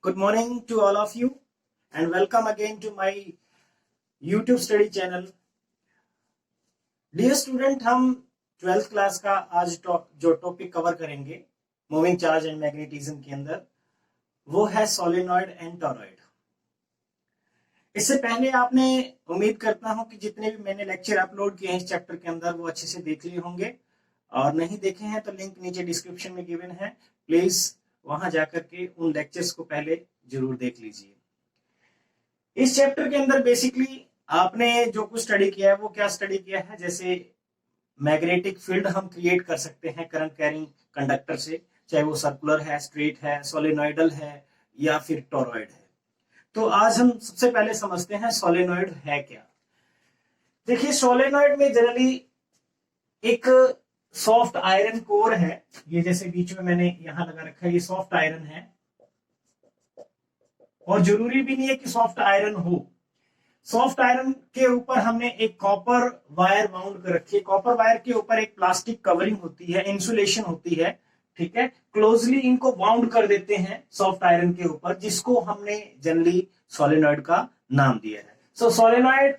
Good morning to all of you and welcome again to my YouTube study channel. Dear student, हम 12th class का आज जो topic cover करेंगे moving charge and magnetism के अंदर वो है सोलेनॉइड एंड टॉरॉइड। इससे पहले आपने उम्मीद करता हूं कि जितने भी मैंने लेक्चर अपलोड किए हैं इस चैप्टर के अंदर वो अच्छे से देख लिए होंगे, और नहीं देखे हैं तो लिंक नीचे डिस्क्रिप्शन में गिवन है, प्लीज वहां जाकर के उन लेक्चर्स को पहले जरूर देख लीजिए। इस चैप्टर के अंदर बेसिकली आपने जो कुछ स्टडी किया है वो क्या स्टडी किया है, जैसे मैग्नेटिक फील्ड हम क्रिएट कर सकते हैं करंट कैरिंग कंडक्टर से, चाहे वो सर्कुलर है, स्ट्रेट है, सोलेनॉइडल है या फिर टॉरॉइड है। तो आज हम सबसे पहले समझते हैं सोलेनॉइड है क्या। देखिए, सोलेनॉइड में जनरली एक सॉफ्ट आयरन कोर है, ये जैसे बीच में मैंने यहां लगा रखा है, ये सॉफ्ट आयरन है, और जरूरी भी नहीं है कि सॉफ्ट आयरन हो। सॉफ्ट आयरन के ऊपर हमने एक कॉपर वायर माउंट कर रखी है, कॉपर वायर के ऊपर एक प्लास्टिक कवरिंग होती है, इंसुलेशन होती है, ठीक है। क्लोजली इनको बाउंड कर देते हैं सॉफ्ट आयरन के ऊपर, जिसको हमने जनरली सोलेनॉइड का नाम दिया है। So solenoid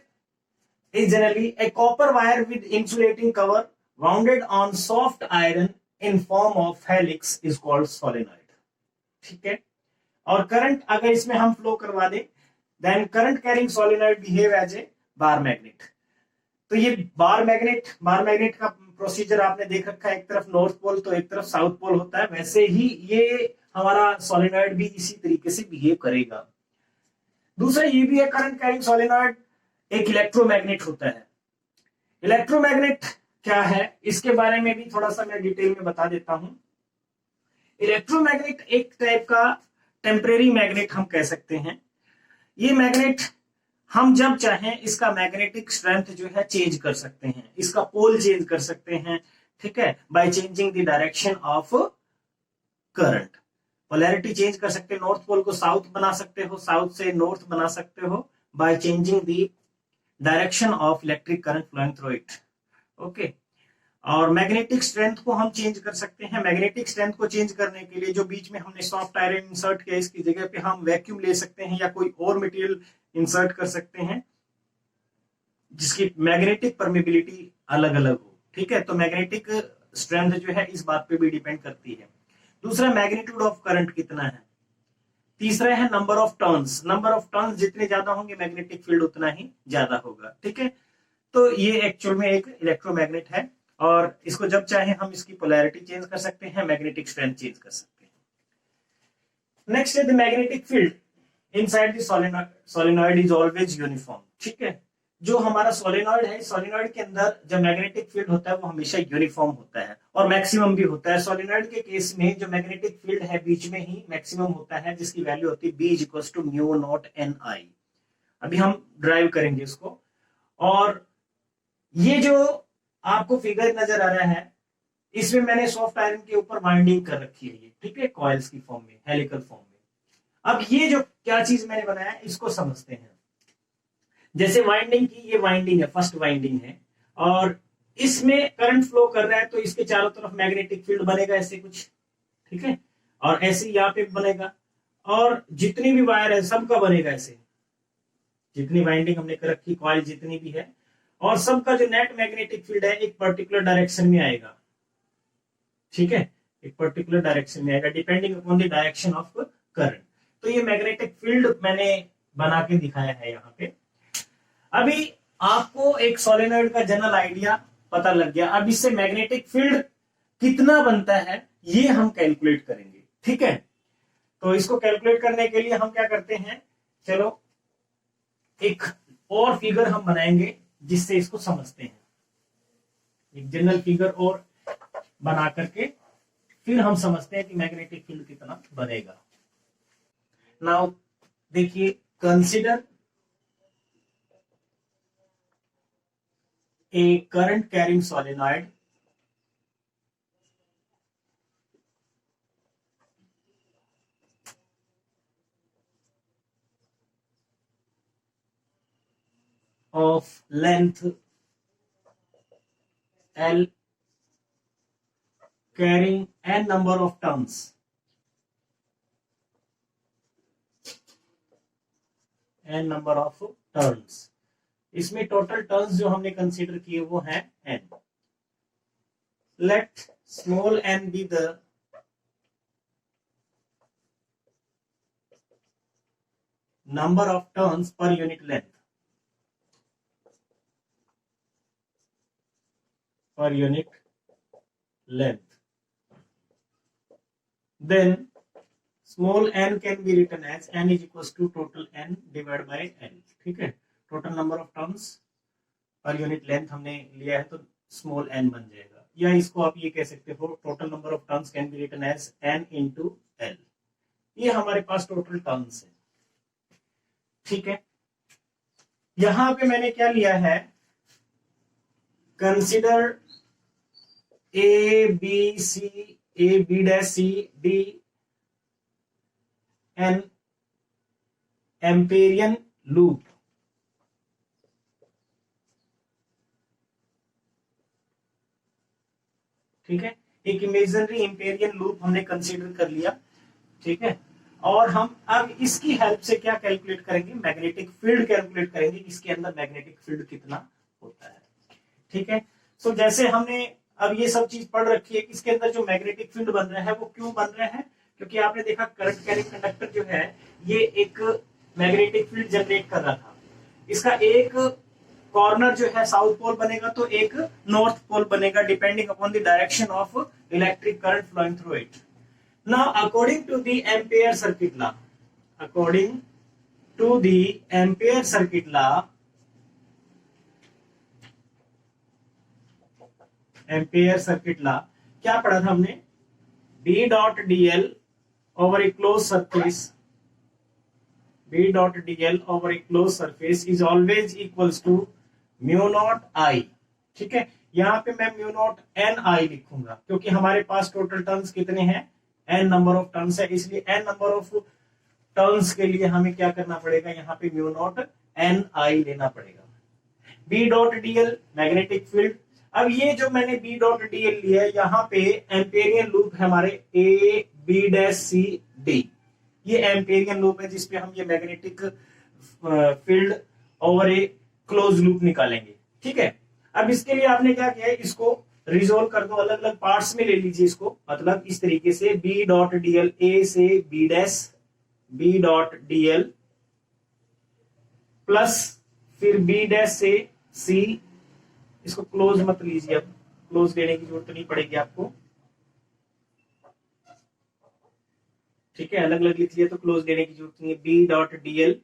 is generally a copper wire with insulating cover wounded on soft iron in form of helix is called solenoid, ठीक है। और करंट अगर इसमें हम फ्लो करवा दें, then current carrying solenoid behave as a bar magnet. तो ये बार मैग्नेट का प्रोसीजर आपने देख रखा है, एक तरफ नॉर्थ पोल तो एक तरफ साउथ पोल होता है, वैसे ही ये हमारा सोलेनॉइड भी इसी तरीके से बिहेव करेगा। दूसरा ये भी है, करंट कैरिंग सोलेनॉइड एक इलेक्ट्रोमैग्नेट होता है। इलेक्ट्रोमैग्नेट क्या है, इसके बारे में भी थोड़ा सा मैं डिटेल में बता देता हूं। इलेक्ट्रोमैग्नेट एक टाइप का टेम्परेरी मैग्नेट हम कह सकते हैं। ये मैग्नेट हम जब चाहें इसका मैग्नेटिक स्ट्रेंथ जो है चेंज कर सकते हैं, इसका पोल चेंज कर सकते हैं, ठीक है, bye changing the direction of current. Polarity change कर सकते हैं, नॉर्थ पोल को साउथ बना सकते हो, साउथ से नॉर्थ बना सकते हो by changing the direction of electric current flowing through it, okay. और मैग्नेटिक स्ट्रेंथ को हम चेंज कर सकते हैं। मैग्नेटिक स्ट्रेंथ को चेंज करने के लिए जो बीच में हमने सॉफ्ट आयरन इंसर्ट किया, इसकी जगह पे हम वैक्यूम ले सकते हैं या कोई और मटेरियल इंसर्ट कर सकते हैं जिसकी मैग्नेटिक परमेबिलिटी अलग अलग हो, ठीक है। तो मैग्नेटिक स्ट्रेंथ जो है इस बात पे भी डिपेंड करती है। दूसरा, मैग्नीट्यूड ऑफ करंट कितना है। तीसरा है number of turns. Number of turns जितने ज्यादा होंगे मैग्नेटिक फील्ड उतना ही ज्यादा होगा, ठीक है। तो ये एक्चुअल में एक इलेक्ट्रोमैग्नेट है, और इसको जब चाहे हम इसकी पोलैरिटी चेंज कर सकते हैं, मैग्नेटिक स्ट्रेंथ चेंज कर सकते हैं। नेक्स्ट है the magnetic field inside the solenoid is always uniform, ठीक है। जो हमारा सोलेनॉइड है, सोलेनॉइड के अंदर जो मैग्नेटिक फील्ड होता है वो हमेशा यूनिफॉर्म होता है और मैक्सिमम भी होता है। सोलेनॉइड के केस में जो मैग्नेटिक फील्ड है बीच में ही मैक्सिमम होता है, जिसकी वैल्यू होती है B = μ0 Ni। अभी हम ड्राइव करेंगे इसको, और ये जो आपको फिगर नजर आ रहा है इसमें मैंने सॉफ्ट आयरन के ऊपर वाइंडिंग कर रखी है, ये ठीक है, कॉइल्स की फॉर्म में, हेलिकल फॉर्म में। अब ये जो क्या चीज मैंने बनाया इसको समझते हैं। जैसे वाइंडिंग की, ये वाइंडिंग है, फर्स्ट वाइंडिंग है, और इसमें करंट फ्लो कर रहा है, तो इसके चारों तरफ मैग्नेटिक फील्ड बनेगा ऐसे कुछ, ठीक है, और ऐसे यहाँ पे बनेगा, और जितनी भी वायर है सबका बनेगा ऐसे, जितनी वाइंडिंग हमने कर रखी, कॉइल जितनी भी है, और सबका जो नेट मैग्नेटिक फील्ड है एक पर्टिकुलर डायरेक्शन में आएगा, ठीक है, एक पर्टिकुलर डायरेक्शन में आएगा depending upon the direction of current. तो ये मैग्नेटिक फील्ड मैंने बना के दिखाया है यहाँ पे। अभी आपको एक सोलेनॉइड का जनरल आइडिया पता लग गया। अब इससे मैग्नेटिक फील्ड कितना बनता है ये हम कैलकुलेट करेंगे, ठीक है। तो इसको कैलकुलेट करने के लिए हम क्या करते हैं, चलो एक और फिगर हम बनाएंगे जिससे इसको समझते हैं। एक जनरल फिगर और बना करके फिर हम समझते हैं कि मैग्नेटिक फील्ड कितना बनेगा। नाउ देखिए, consider a current carrying solenoid of length L carrying n number of turns n number of turns. इसमें टोटल टर्न्स जो हमने कंसीडर किए वो है n। Let small n be the number of turns per unit length, per unit length, then small n can be written as n is equals to total n divided by l। ठीक है, total number of turns per unit length हमने लिया है तो small n बन जाएगा, या इसको आप ये कह सकते हो total number of turns can be written as n into l। ये हमारे पास टोटल टर्न्स है। ठीक है, यहां पे मैंने क्या लिया है, consider A B dash C D N amperian loop. ठीक है, एक इमेजिनरी एम्पेरियन लूप हमने कंसीडर कर लिया। ठीक है, और हम अब इसकी हेल्प से क्या कैलकुलेट करेंगे, मैग्नेटिक फील्ड कैलकुलेट करेंगे, इसके अंदर मैग्नेटिक फील्ड कितना होता है। ठीक है, सो जैसे हमने अब ये सब चीज पढ़ रखी है कि इसके अंदर जो मैग्नेटिक फील्ड बन रहा है वो क्यों बन रहा है, क्योंकि आपने देखा करंट कैरिंग कंडक्टर जो है ये एक मैग्नेटिक फील्ड जनरेट कर रहा था। इसका एक कॉर्नर जो है साउथ पोल बनेगा तो एक नॉर्थ पोल बनेगा, depending upon the direction of electric current flowing through it. Now, according to the Ampere circuit law, according to the Ampere circuit law, Ampere circuit law, क्या पढ़ा था हमने, B dot dl over a closed surface, B dot dl over a closed surface is always equals to mu naught I। ठीक है, यहाँ पे मैं mu naught n I लिखूंगा क्योंकि हमारे पास टोटल टर्न्स कितने हैं, n नंबर ऑफ टर्न्स है, इसलिए n नंबर ऑफ टर्न्स के लिए हमें क्या करना पड़ेगा, यहाँ पे म्यू नॉट n I लेना पड़ेगा। B dot dl magnetic field. अब ये जो मैंने B डॉट dl लिया है, यहाँ पे एम्पेरियन लूप है हमारे A B dash C D, ये एम्पेरियन लूप है जिसपे हम ये मैग्नेटिक फील्ड ओवर ए क्लोज लूप निकालेंगे। ठीक है, अब इसके लिए आपने क्या किया है, इसको रिजोल्व कर दो, अलग अलग पार्ट्स में ले लीजिए इसको, मतलब इस तरीके से B डॉट dl A से B dash, B dot dl plus फिर B डैश से C, इसको क्लोज मत लीजिए, अब क्लोज लेने की जरूरत नहीं पड़ेगी आपको। ठीक है, अलग अलग लिख लिया तो क्लोज लेने की जरूरत नहीं है। B डॉट dl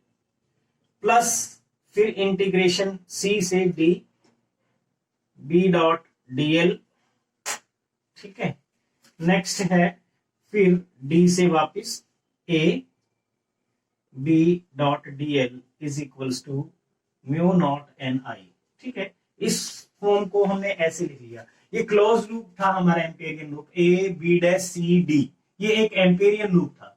प्लस फिर इंटीग्रेशन C से D, B डॉट dl। ठीक है, नेक्स्ट है फिर D से वापस A, B dot dl is equals to mu not N I. ठीक है, इस फॉर्म को हमने ऐसे लिख लिया। ये क्लोज लूप था हमारा Amperian loop, A B dash C D, ये एक एम्पेरियन लूप था।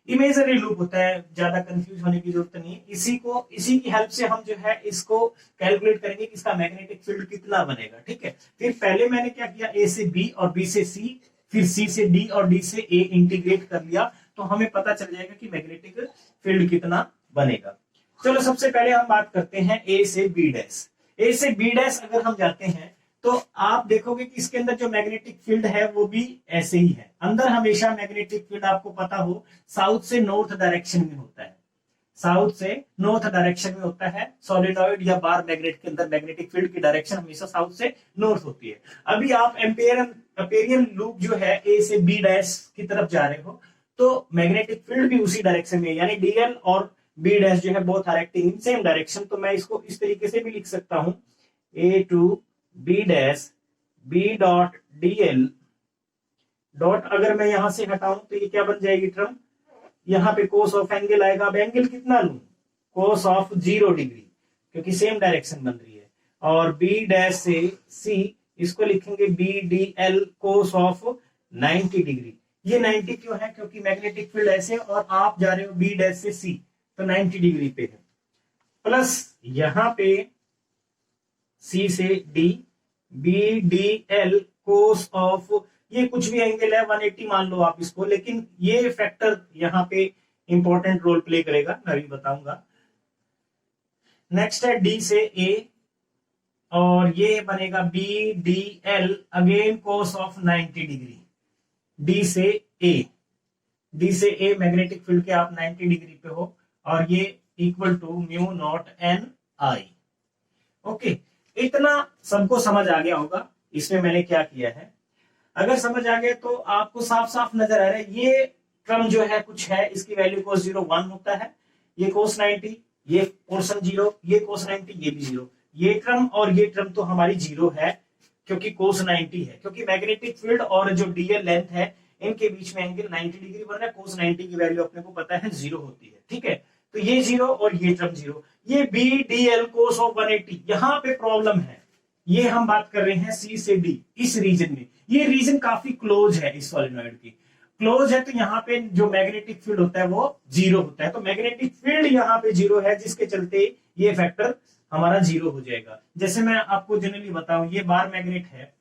इमेजरी लूप होता है, ज्यादा कंफ्यूज होने की जरूरत नहीं है। इसी की हेल्प से हम जो है इसको कैलकुलेट करेंगे कि इसका मैग्नेटिक फील्ड कितना बनेगा। ठीक है, फिर पहले मैंने क्या किया, A से B और B से C, फिर C से D और D से A इंटीग्रेट कर लिया, तो हमें पता चल जाएगा कि मैग्नेटिक फील्ड कितना बनेगा। चलो सबसे पहले हम बात करते हैं A से B डैश। A से B डैश अगर हम जाते हैं तो आप देखोगे कि इसके अंदर जो मैग्नेटिक फील्ड है वो भी ऐसे ही है। अंदर हमेशा मैग्नेटिक फील्ड आपको पता हो साउथ से नॉर्थ डायरेक्शन में होता है, साउथ से नॉर्थ डायरेक्शन में होता है। सॉलिनॉइड या बार मैग्नेट के अंदर मैग्नेटिक फील्ड की डायरेक्शन हमेशा साउथ से नॉर्थ होती है। अभी आप एम्पेरियन लूप जो है A से B डैश की तरफ जा रहे हो तो मैग्नेटिक फील्ड भी उसी डायरेक्शन में, यानी DL और B डैश जो है both are acting in same direction. तो मैं इसको इस तरीके से भी लिख सकता हूं, A to B dash B dot dl dot, अगर मैं यहां से हटाऊं तो ये क्या बन जाएगी टर्म, यहां पे कोस ऑफ एंगल आएगा। अब एंगल कितना लूं, कोस ऑफ 0 डिग्री, क्योंकि सेम डायरेक्शन बन रही है। और B डैश से C, इसको लिखेंगे B dl cos of 90 degree. ये 90 क्यों है, क्योंकि मैग्नेटिक फील्ड ऐसे और आप जा रहे हो B डैश से C, तो 90 डिग्री पे है। प्लस यहां पे C से D, B dl cos of, ये कुछ भी एंगल है 180 मान लो आप इसको, लेकिन ये फैक्टर यहाँ पे इंपॉर्टेंट रोल प्ले करेगा, मैं अभी बताऊंगा। नेक्स्ट है डी से ए, और ये बनेगा B D L, again cos of 90 degree. D से ए, डी से ए मैग्नेटिक फील्ड के आप 90 डिग्री पे हो, और ये equal to mu not N I. Okay, इतना सबको समझ आ गया होगा इसमें मैंने क्या किया है। अगर समझ आ गया तो आपको साफ साफ नजर आ रहा है, ये टर्म जो है कुछ है, इसकी वैल्यू कोस 0 1 होता है, ये कोस 90, ये पोर्शन 0, ये कोस 90, ये भी 0। ये टर्म और ये टर्म तो हमारी 0 है क्योंकि कोस 90 है, क्योंकि मैग्नेटिक फील्ड और जो डीएल लेंथ है इनके बीच में एंगल 90 डिग्री बन रहा है। कोस 90 की वैल्यू अपने को पता है 0 होती है, ठीक है। तो ये 0 और ये टर्म 0, ये B D L cos of 180। यहाँ पे प्रॉब्लम है, ये हम बात कर रहे हैं सी से डी, इस रीजन में। ये रीजन काफी क्लोज है इस सोलेनॉइड की, क्लोज है, तो यहाँ पे जो मैग्नेटिक फील्ड होता है वो 0 होता है। तो मैग्नेटिक फील्ड यहाँ पे 0 है, जिसके चलते ये फैक्टर हमारा 0 हो जाएगा। जैसे मैं आपको जनरली बताऊं, ये बार मैग्नेट है,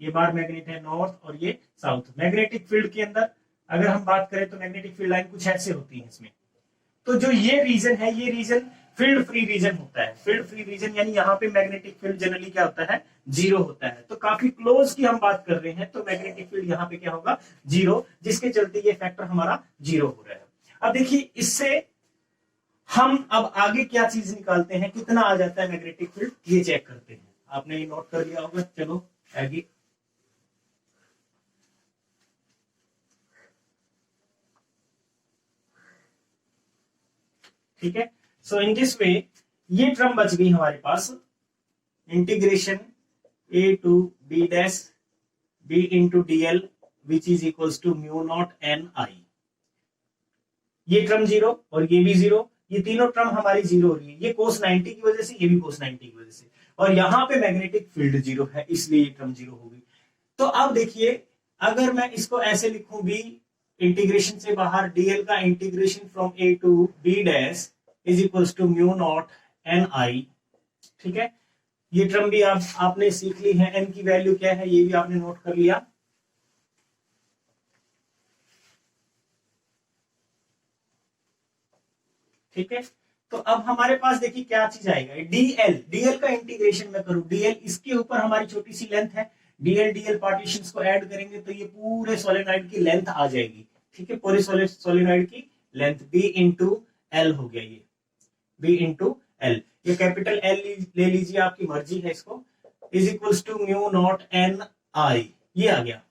ये बार मैग्नेट है नॉर्थ और ये साउथ। मैग्नेटिक फील्ड के अंदर अगर हम बात करें तो मैग्नेटिक फील्ड लाइन कुछ ऐसे होती है इसमें। तो जो ये रीजन है, ये रीजन फील्ड फ्री रीजन होता है। फील्ड फ्री रीजन यानी यहाँ पे मैग्नेटिक फील्ड जनरली क्या होता है, 0 होता है। तो काफी क्लोज की हम बात कर रहे हैं, तो मैग्नेटिक फील्ड यहाँ पे क्या होगा, 0, जिसके चलते ये फैक्टर हमारा 0 हो रहा है। अब देखिए, इससे हम अब आगे क्या चीज निकालते हैं, कितना आ जाता है मैग्नेटिक फील्ड, ये चेक करते हैं। आपने ये नोट कर लिया होगा, चलो आगे। ठीक है, सो इन दिस वे ये टर्म बच गई हमारे पास, integration A to B dash B into D L which is equals to mu not N I. ये टर्म 0 और ये भी 0, ये तीनों टर्म हमारी 0 हो रही है। ये कोस 90 की वजह से, ये भी कोस 90 की वजह से, और यहां पे मैग्नेटिक फील्ड 0 है, इसलिए ये टर्म 0 हो गई। तो अब देखिए, अगर मैं इसको ऐसे लिखूं, बी इंटीग्रेशन से बाहर डीएल का integration from A to B dash is equals to mu not N I. ठीक है, ये टर्म भी आपने सीख ली है। एन की वैल्यू क्या है ये भी आपने नोट कर लिया। ठीक है, तो अब हमारे पास देखिए क्या चीज आएगा, डीएल, डीएल का इंटीग्रेशन में करूं, डीएल इसके ऊपर हमारी छोटी सी लेंथ है, डीएल डीएल पार्टीशंस को ऐड करेंगे तो ये पूरे सोलेनॉइड की लेंथ आ जाएगी। ठीक है, पूरे सोलेनॉइड की लेंथ बी इंटू एल हो गया, ये बी इंटू एल, ये कैपिटल एल ले लीजिए, आपकी मर्जी है इसको, is equals to mu not N I, ये आ गया।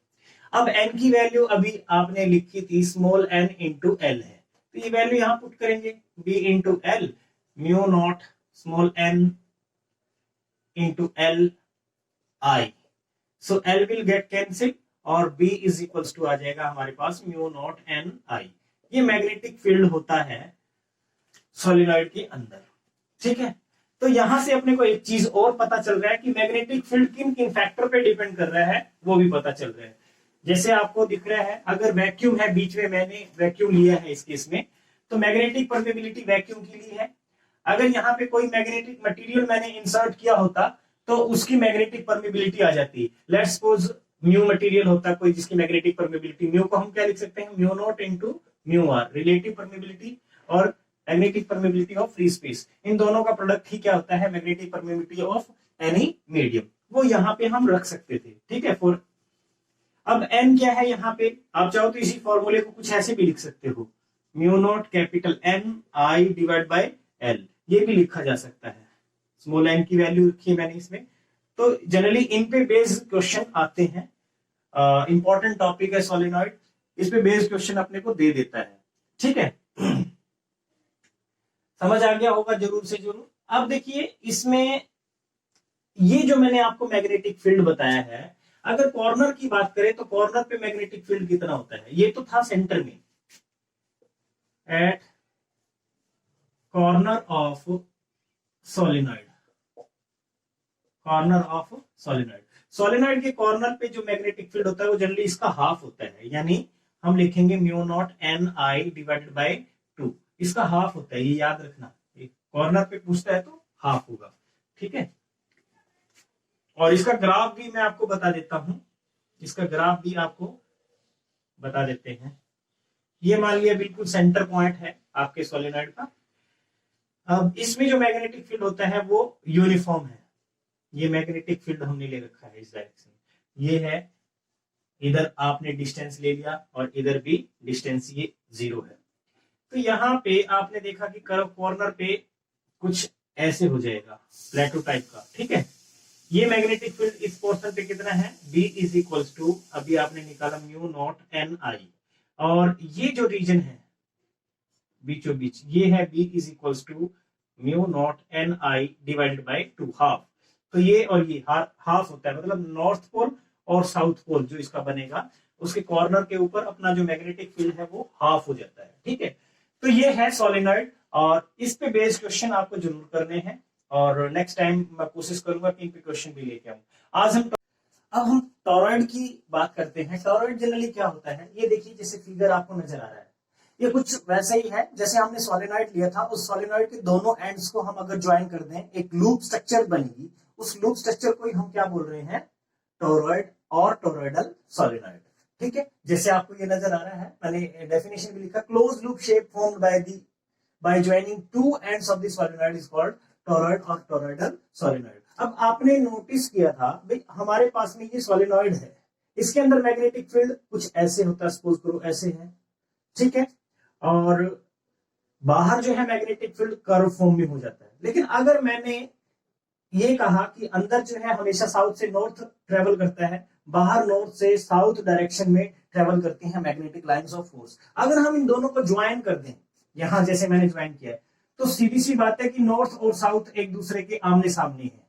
अब एन की वैल्यू अभी आपने लिखी थी स्मॉल एन इंटू एल है, तो ये वैल्यू यहां पुट करेंगे, B into L mu nought small N into L I, so L will get cancel और बी इज इक्वल्स टू आ जाएगा हमारे पास म्यू नॉट एन आई। ये मैग्नेटिक फील्ड होता है सोलिनॉइड के अंदर। ठीक है, तो यहां से अपने को एक चीज और पता चल रहा है कि मैग्नेटिक फील्ड किन किन फैक्टर पे डिपेंड कर रहा है, वो भी पता चल रहा है। जैसे आपको दिख रहा है, अगर वैक्यूम है, बीच में मैंने वैक्यूम लिया है इस केस में, तो मैग्नेटिक परमेबिलिटी वैक्यूम की ली है। अगर यहाँ पे कोई मैग्नेटिक मटेरियल मैंने इंसर्ट किया होता तो उसकी मैग्नेटिक परमेबिलिटी आ जाती। लेट्स सपोज म्यू मटेरियल होता कोई जिसकी मैग्नेटिक परमेबिलिटी, म्यू को हम क्या लिख सकते हैं, mu naught into mu R, relative permeability और magnetic permeability of free space, इन दोनों का प्रोडक्ट ही क्या होता है, magnetic permeability of any medium, वो यहाँ पे हम रख सकते थे। ठीक है, फॉर अब n क्या है यहाँ पे, आप चाहो तो इसी फॉर्मूले को कुछ ऐसे भी लिख सकते हो, mu nought capital N I divide by L, ये भी लिखा जा सकता है। स्मॉल एन की वैल्यू रखी है मैंने इसमें। तो जनरली इन पे बेस्ड क्वेश्चन आते हैं, इंपॉर्टेंट टॉपिक है सोलेनॉइड, इस पे बेस्ड क्वेश्चन अपने को दे देता है। ठीक है, समझ आ गया होगा जरूर से जरूर। अब देखिए, इसमें ये जो मैंने आपको मैग्नेटिक फील्ड बताया है, अगर कॉर्नर की बात करें तो कॉर्नर पे मैग्नेटिक फील्ड कितना होता है, ये तो था सेंटर में, at corner of solenoid, corner of solenoid, solenoid के कॉर्नर पे जो मैग्नेटिक फील्ड होता है वो जनरली इसका हाफ होता है, यानी हम लिखेंगे mu naught N I divided by 2, इसका हाफ होता है, ये याद रखना, कॉर्नर पे पूछता है तो हाफ होगा। ठीक है, और इसका ग्राफ भी मैं आपको बता देता हूं, इसका ग्राफ भी आपको बता देते हैं। ये मान लिया बिल्कुल सेंटर पॉइंट है आपके सोलेनॉइड का। अब इसमें जो मैग्नेटिक फील्ड होता है वो यूनिफॉर्म है। ये मैग्नेटिक फील्ड हमने ले रखा है इस डायरेक्शन में, ये है, इधर आपने डिस्टेंस ले लिया और इधर भी डिस्टेंस ये 0 है। तो यहाँ पे आपने देखा कि कर्व कॉर्नर पे कुछ ऐसे हो जाएगा प्लेटो टाइप का, ठीक है। ये मैग्नेटिक फील्ड इस पोर्शन पे कितना है, B इज इक्वल टू, अभी आपने निकाला म्यू नॉट एन आई, और ये जो रीजन है बीचों बीच ये है B is equal to mu not N I divided by 2 half. तो ये और ये हाफ होता है, मतलब नॉर्थ पोल और साउथ पोल जो इसका बनेगा उसके कॉर्नर के ऊपर अपना जो मैग्नेटिक फील्ड है वो हाफ हो जाता है, ठीक है। तो ये है सोलेनॉइड, और इस पे बेस्ड क्वेश्चन आपको जरूर करने हैं, और नेक्स्ट टाइम मैं कोशिश करूंगा कि इन पे क्वेश्चन भी लेके आऊं। अब हम टॉरॉइड की बात करते हैं। टॉरॉइड जनरली क्या होता है, ये देखिए जैसे फिगर आपको नजर आ रहा है, ये कुछ वैसा ही है जैसे हमने सोलेनॉइड लिया था। उस सोलेनॉइड के दोनों एंड्स को हम अगर ज्वाइन कर दें एक लूप स्ट्रक्चर बनेगी, उस लूप स्ट्रक्चर को ही हम क्या बोल रहे हैं, टॉरॉइड और टॉरॉइडल सोलेनॉइड, ठीक है। जैसे आपको ये नजर आ रहा है, मैंने डेफिनेशन भी लिखा, close loop shape formed by joining two ends of the solenoid is called torrid और टॉरॉइडल सोलेनॉइड। अब आपने नोटिस किया था भाई हमारे पास में ये सोलेनॉइड है, इसके अंदर मैग्नेटिक फील्ड कुछ ऐसे होता है, सपोज करो ऐसे है, ठीक है, और बाहर जो है मैग्नेटिक फील्ड कर्व फॉर्म में हो जाता है। लेकिन अगर मैंने ये कहा कि अंदर जो है हमेशा साउथ से नॉर्थ ट्रेवल करता है, बाहर नॉर्थ से साउथ डायरेक्शन में ट्रेवल करती हैं मैग्नेटिक लाइंस ऑफ फोर्स, अगर हम इन दोनों को ज्वाइन कर दें, यहां जैसे मैंने ज्वाइन किया है, तो सीधी सी बात है कि नॉर्थ और साउथ एक दूसरे के आमने सामने है,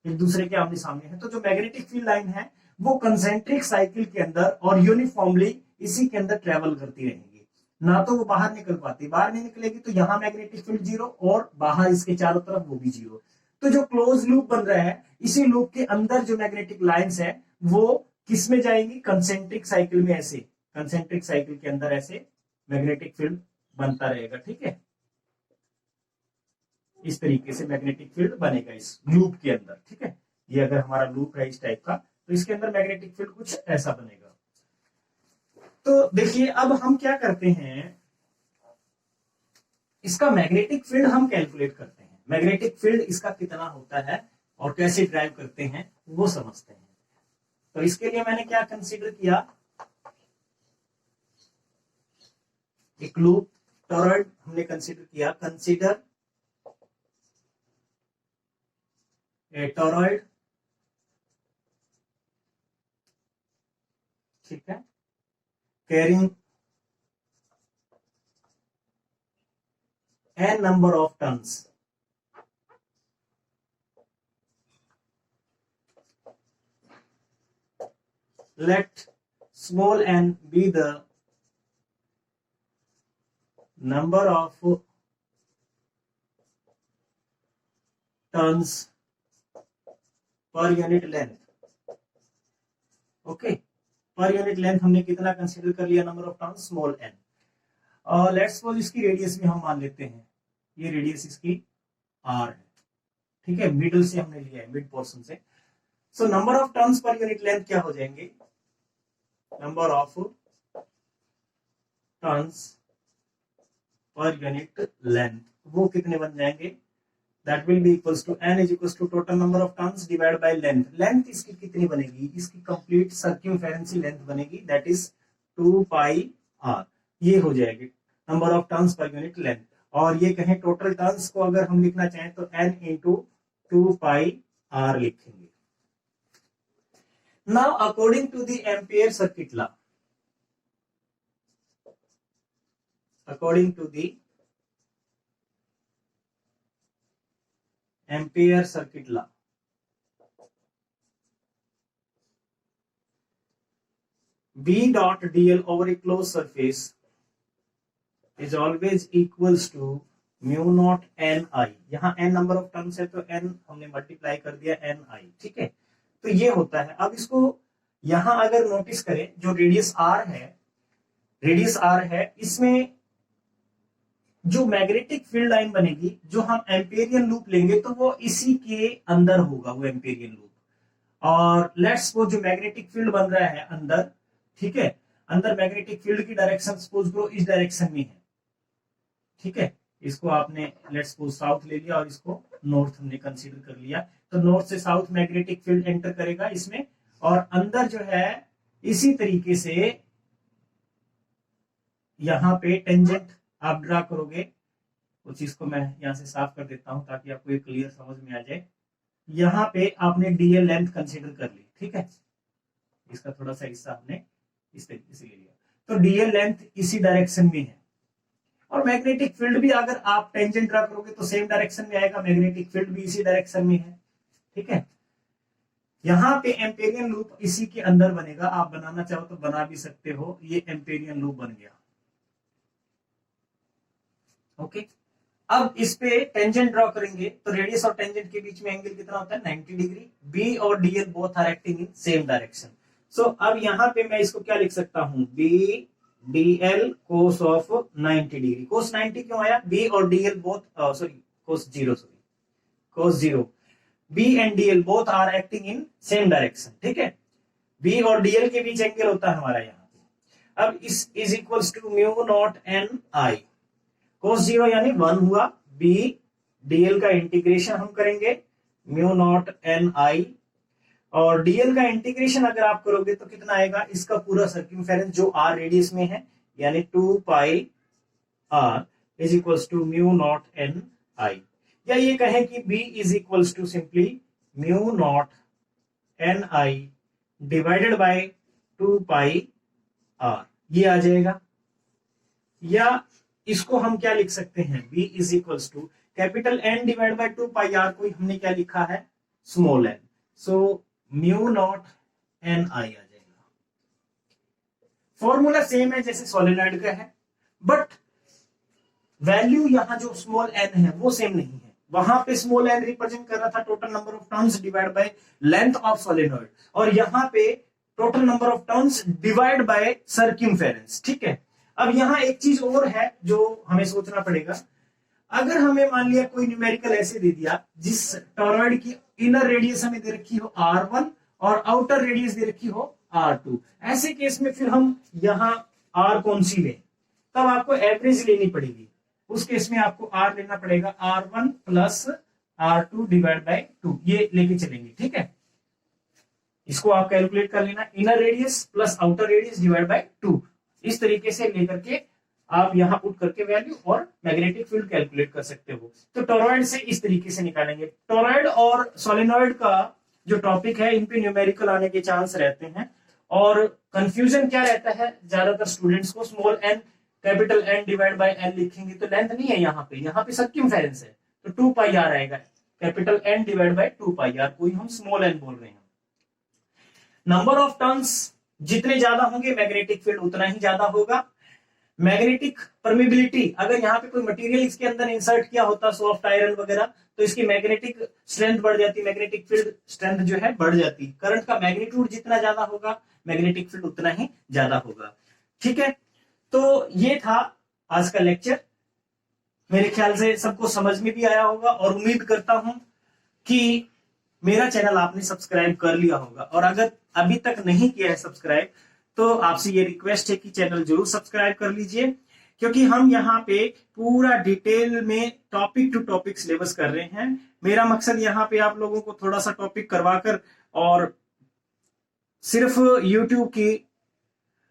एक दूसरे के आमने सामने है। तो जो मैग्नेटिक फील्ड लाइन है वो कंसेंट्रिक साइकिल के अंदर और यूनिफॉर्मली इसी के अंदर ट्रेवल करती रहेंगी, ना तो वो बाहर निकल पाती, बाहर नहीं निकलेगी तो यहाँ मैग्नेटिक फील्ड 0 और बाहर इसके चारों तरफ वो भी 0। तो जो क्लोज लूप बन रहा है, इसी लूप के अंदर जो मैग्नेटिक लाइंस है वो किस में जाएंगी, कंसेंट्रिक साइकिल में, ऐसे कंसेंट्रिक साइकिल के अंदर ऐसे मैग्नेटिक फील्ड बनता रहेगा, ठीक है। इस तरीके से मैग्नेटिक फील्ड बनेगा इस लूप के अंदर, ठीक है। ये अगर हमारा लूप है इस टाइप का, तो इसके अंदर मैग्नेटिक फील्ड कुछ ऐसा बनेगा। तो देखिए अब हम क्या करते हैं, इसका मैग्नेटिक फील्ड हम कैलकुलेट करते हैं, मैग्नेटिक फील्ड इसका कितना होता है और कैसे ड्राइव करते हैं वो समझते हैं। तो इसके लिए मैंने क्या कंसीडर किया, एक लूप टॉरॉइड हमने कंसीडर किया, कंसीडर ए टॉरॉइड, ठीक है, carrying n number of turns, let small n be the number of turns per unit length, okay. Per unit length हमने कितना कंसीडर कर लिया, number of turns small n, और let's suppose इसकी radius भी हम मान लेते हैं, ये रेडियस इसकी r है, ठीक है, मिडल से हमने लिया है, मिड पोर्शन से। So number of turns per unit length क्या हो जाएंगे, number of turns per unit length वो कितने बन जाएंगे, that will be equals to n is equals to total number of turns divided by length। Length इसकी कितनी बनेगी, इसकी कंप्लीट सर्क्यूमफेरेंसी लेंथ बनेगी, that is 2 pi r, ये हो जाएगी number of turns per unit length. और ये कहें टोटल टर्न्स को अगर हम लिखना चाहें तो n into 2 pi r लिखेंगे। Now according to the Ampere circuit law, according to the Ampere circuit law, B dot dl over a closed surface is always equals to mu not N I, यहाँ n number of terms है तो n हमने multiply कर दिया N I, ठीक है। तो ये होता है। अब इसको यहां अगर नोटिस करें, जो रेडियस r है, रेडियस r है, इसमें जो मैग्नेटिक फील्ड लाइन बनेगी, जो हम एम्पेरियन लूप लेंगे तो वो इसी के अंदर होगा, वो एम्पेरियन लूप। और लेट्स वो जो मैग्नेटिक फील्ड बन रहा है अंदर, ठीक है, अंदर मैग्नेटिक फील्ड की डायरेक्शन सपोज करो इस डायरेक्शन में है, ठीक है, इसको आपने लेट्स सपोज साउथ ले लिया और इसको नॉर्थ हमने कंसीडर कर लिया, तो नॉर्थ से साउथ मैग्नेटिक फील्ड एंटर करेगा इसमें, और अंदर जो है इसी तरीके से यहां पे टेंजेंट आप ड्रा करोगे। कुछ इसको मैं यहां से साफ कर देता हूं ताकि आपको ये क्लियर समझ में आ जाए। यहां पे आपने डीएल लेंथ कंसीडर कर ली, ठीक है, इसका थोड़ा सा हिस्सा हमने इस तरीके से ले लिया, तो डीएल लेंथ इसी डायरेक्शन में है, और मैग्नेटिक फील्ड भी अगर आप टेंजेंट ड्रा करोगे तो सेम डायरेक्शन में आएगा, मैग्नेटिक फील्ड भी इसी डायरेक्शन में है, ठीक है। यहां पे एम्पेरियन लूप इसी के अंदर बनेगा, आप बनाना चाहो तो बना भी सकते हो, ये एम्पेरियन लूप बन गया, ओके। अब इस पे टेंजेंट ड्रॉ करेंगे तो रेडियस और टेंजेंट के बीच में एंगल कितना होता है 90 डिग्री, बी और DL both are acting in same direction. So अब यहां पे मैं इसको क्या लिख सकता हूं, B DL cos of 90 degree. Cos 90 क्यों आया, बी और DL both cos 0 B and DL both are acting in same direction, ठीक है। बी और डीएल के बीच एंगल होता है हमारा यहाँ पे। अब इस is equals to mu not N I, cos 0 यानी 1 हुआ, बी डीएल का इंटीग्रेशन हम करेंगे म्यू नॉट एन आई, और डीएल का इंटीग्रेशन अगर आप करोगे तो कितना आएगा, इसका पूरा सर्कमफेरेंस जो आर रेडियस में है यानी 2 pi R is equals to mu not N I, या ये कहें कि B is equals to simply mu not N I divided by 2 pi R, ये आ जाएगा। या इसको हम क्या लिख सकते हैं, b is equals to capital N divide by 2 pi R, कोई हमने क्या लिखा है small n, so mu not N I आ जाएगा। फॉर्मूला सेम है जैसे सोलेनॉइड का है, बट वैल्यू यहां जो स्मॉल n है वो सेम नहीं है, वहां पे स्मॉल n रिप्रेजेंट कर रहा था total number of turns divide by length of solenoid, और यहां पे total number of turns divide by circumference, ठीक है। अब यहाँ एक चीज और है जो हमें सोचना पड़ेगा, अगर हमें मान लिया कोई न्यूमेरिकल ऐसे दे दिया जिस टॉरॉइड की इनर रेडियस हमें दे रखी हो R1 और आउटर रेडियस दे रखी हो R2, ऐसे केस में फिर हम यहाँ R कौन सी लें, तब आपको एवरेज लेनी पड़ेगी, उस केस में आपको R लेना पड़ेगा R1 plus R2 divide by 2, ये लेके चलेंगे, ठीक है। इसको आप कैलकुलेट कर लेना, inner radius plus outer radius divide by 2, इस तरीके से लेकर के आप यहां पुट करके वैल्यू और मैग्नेटिक फील्ड कैलकुलेट कर सकते हो। तो टॉरॉइड से इस तरीके से निकालेंगे। टॉरॉइड और सोलेनॉइड का जो टॉपिक है इन पे न्यूमेरिकल आने के चांस रहते हैं, और कंफ्यूजन क्या रहता है ज्यादातर स्टूडेंट्स को, small n capital N divide bye n लिखेंगे तो लेंथ नहीं है यहाँ पे सर्कमफेरेंस है, तो 2 पाई आर आएगा, capital N divide by 2 pi R, कोई हम स्मॉल n बोल रहे हैं। नंबर ऑफ टर्न्स जितने ज्यादा होंगे मैग्नेटिक फील्ड उतना ही ज्यादा होगा। मैग्नेटिक परमिबिलिटी, अगर यहाँ पे कोई मटेरियल इसके अंदर इंसर्ट किया होता सॉफ्ट आयरन वगैरह, तो इसकी मैग्नेटिक स्ट्रेंथ बढ़ जाती, मैग्नेटिक फील्ड स्ट्रेंथ जो है बढ़ जाती। करंट का मैग्नीट्यूड जितना ज्यादा होगा मैग्नेटिक फील्ड उतना ही ज्यादा होगा, ठीक है। तो ये था आज का लेक्चर, मेरे ख्याल से सबको समझ में भी आया होगा, और उम्मीद करता हूं कि मेरा चैनल आपने सब्सक्राइब कर लिया होगा, और अगर अभी तक नहीं किया है सब्सक्राइब तो आपसे ये रिक्वेस्ट है कि चैनल जरूर सब्सक्राइब कर लीजिए, क्योंकि हम यहाँ पे पूरा डिटेल में टॉपिक टू टॉपिक सिलेबस कर रहे हैं। मेरा मकसद यहाँ पे आप लोगों को थोड़ा सा टॉपिक करवाकर, और सिर्फ यूट्यूब की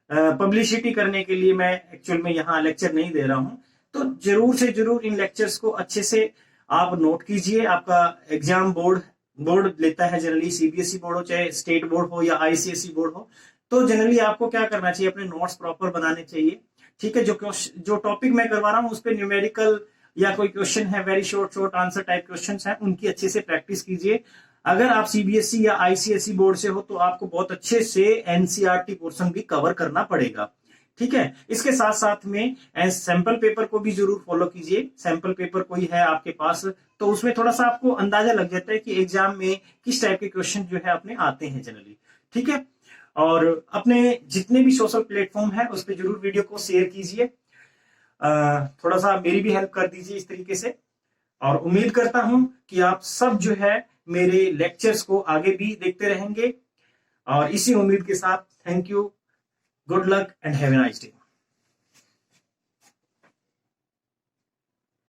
पब्लिसिटी करने के लिए मैं एक्चुअल में यहाँ लेक्चर नहीं दे रहा हूं। तो जरूर से जरूर इन लेक्चर्स को अच्छे से आप नोट कीजिए। आपका एग्जाम बोर्ड लेता है जनरली, सीबीएसई बोर्ड हो चाहे स्टेट बोर्ड हो या आईसीएसई बोर्ड हो, तो जनरली आपको क्या करना चाहिए, अपने नोट्स प्रॉपर बनाने चाहिए, ठीक है। जो टॉपिक मैं करवा रहा हूँ उस पर न्यूमेरिकल या कोई क्वेश्चन है, very short answer type question है, उनकी अच्छे से प्रैक्टिस कीजिए। अगर आप सीबीएसई या आईसीएसई बोर्ड से हो तो आपको बहुत अच्छे से एनसीईआरटी पोर्शन भी कवर करना पड़ेगा, ठीक है। इसके साथ साथ में सैंपल पेपर को भी जरूर फॉलो कीजिए। सैंपल पेपर कोई है आपके पास तो उसमें थोड़ा सा आपको अंदाजा लग जाता है कि एग्जाम में किस टाइप के क्वेश्चन जो है अपने आते हैं जनरली, ठीक है। और अपने जितने भी सोशल प्लेटफॉर्म है उस पर जरूर वीडियो को शेयर कीजिए, थोड़ा सा मेरी भी हेल्प कर दीजिए इस तरीके से। और उम्मीद करता हूं कि आप सब जो है मेरे लेक्चर्स को आगे भी देखते रहेंगे, और इसी उम्मीद के साथ thank you, good luck and have a nice day.